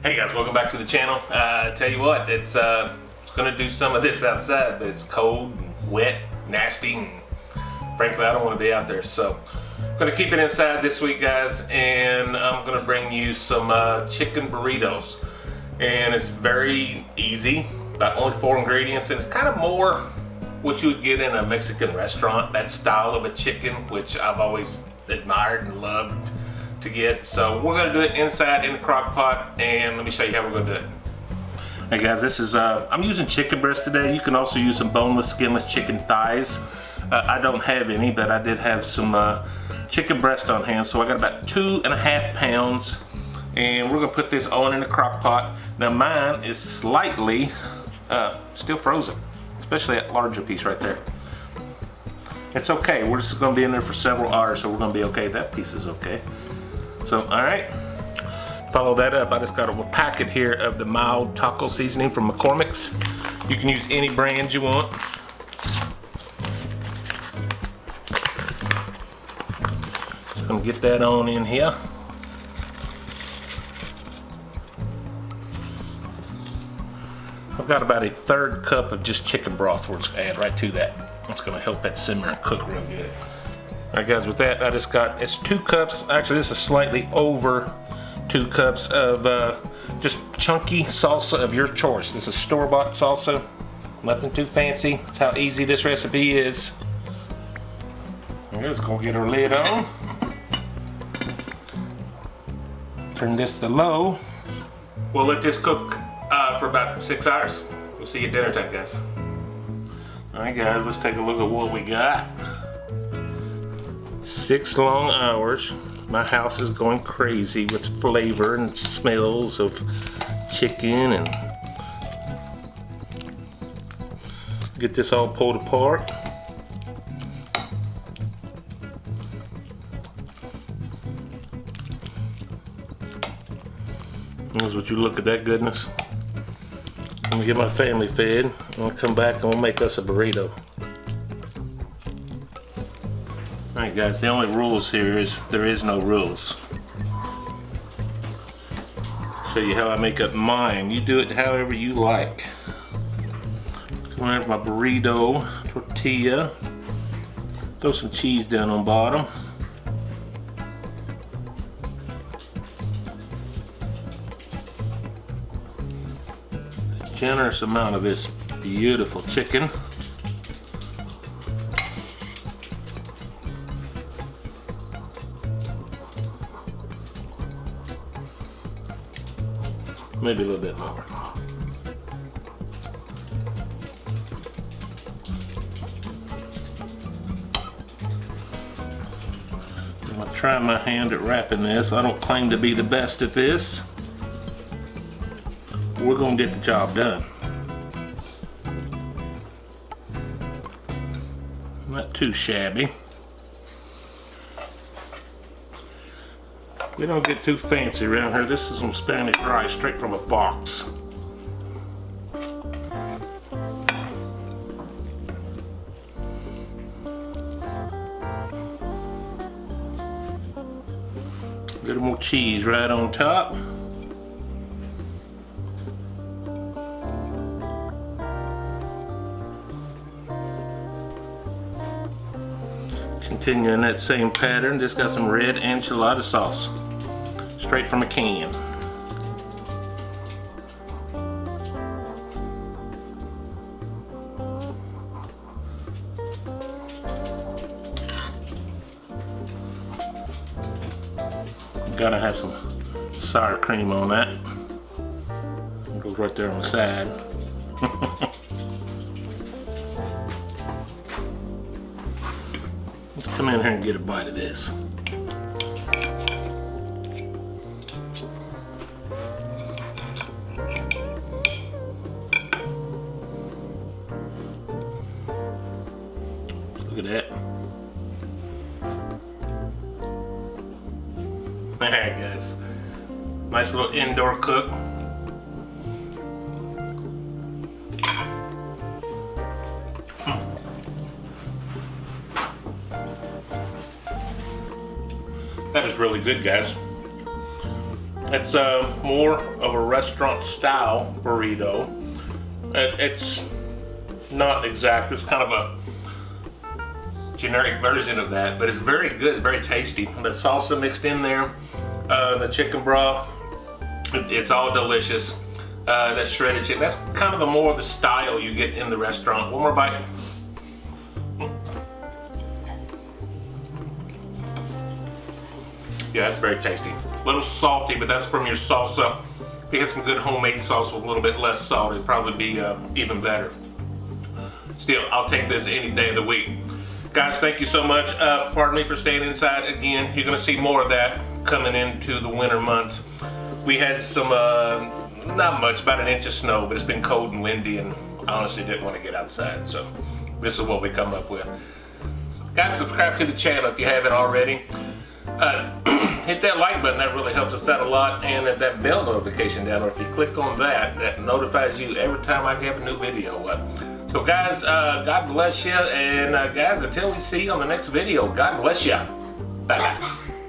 Hey guys, welcome back to the channel. Tell you what, it's gonna do some of this outside, but it's cold, and wet, nasty, and frankly I don't want to be out there, so I'm gonna keep it inside this week, guys, and I'm gonna bring you some chicken burritos. And it's very easy, about only 4 ingredients, and it's kind of more what you would get in a Mexican restaurant, that style of a chicken, which I've always admired and loved to get. So we're gonna do it inside in the crock pot, and let me show you how we're gonna do it. Hey guys, this is I'm using chicken breast today. You can also use some boneless, skinless chicken thighs. I don't have any, but I did have some chicken breast on hand, so I got about 2.5 pounds, and we're gonna put this on in the crock pot. Now mine is slightly still frozen, especially that larger piece right there. It's okay, we're just gonna be in there for several hours, so we're gonna be okay. That piece is okay. So, all right, follow that up. I just got a packet here of the mild taco seasoning from McCormick's. You can use any brand you want. Just gonna get that on in here. I've got about 1/3 cup of just chicken broth we're just gonna add right to that. It's gonna help that simmer and cook real good. Alright guys, with that I just got, it's 2 cups, actually this is slightly over 2 cups of just chunky salsa of your choice. This is store-bought salsa, nothing too fancy. That's how easy this recipe is. We're just gonna get our lid on. Turn this to low. We'll let this cook for about 6 hours. We'll see you at dinner time, guys. Alright guys, let's take a look at what we got. 6 long hours. My house is going crazy with flavor and smells of chicken, and get this all pulled apart. Here's what you look at that goodness. I'm gonna get my family fed. I'll come back and we'll make us a burrito. Alright guys, the only rules here is there is no rules. Show you how I make up mine. You do it however you like. Come on, my burrito tortilla. Throw some cheese down on bottom. Generous amount of this beautiful chicken. Maybe a little bit more. I'm gonna try my hand at wrapping this. I don't claim to be the best at this. We're gonna get the job done. Not too shabby. We don't get too fancy around here. This is some Spanish rice straight from a box. A little more cheese right on top. Continuing that same pattern, just got some red enchilada sauce. Straight from a can. Gotta have some sour cream on that. It goes right there on the side. Let's come in here and get a bite of this. Look at that. Alright guys, nice little indoor cook. That is really good, guys. It's more of a restaurant style burrito. It's not exact, it's kind of a generic version of that, but it's very good, it's very tasty. The salsa mixed in there, the chicken broth, it's all delicious. That shredded chicken, that's kind of the more of the style you get in the restaurant. One more bite. Yeah, that's very tasty. A little salty, but that's from your salsa. If you had some good homemade sauce with a little bit less salt, it'd probably be even better. Still, I'll take this any day of the week. Guys, thank you so much. Pardon me for staying inside again. You're gonna see more of that coming into the winter months. We had some, not much, about an inch of snow, but it's been cold and windy, and I honestly didn't want to get outside, so this is what we come up with. So, guys, subscribe to the channel if you haven't already. Hit that like button, that really helps us out a lot, and that bell notification down there, if you click on that, that notifies you every time I have a new video up. So guys, God bless you, and guys, until we see you on the next video, God bless you. Bye-bye.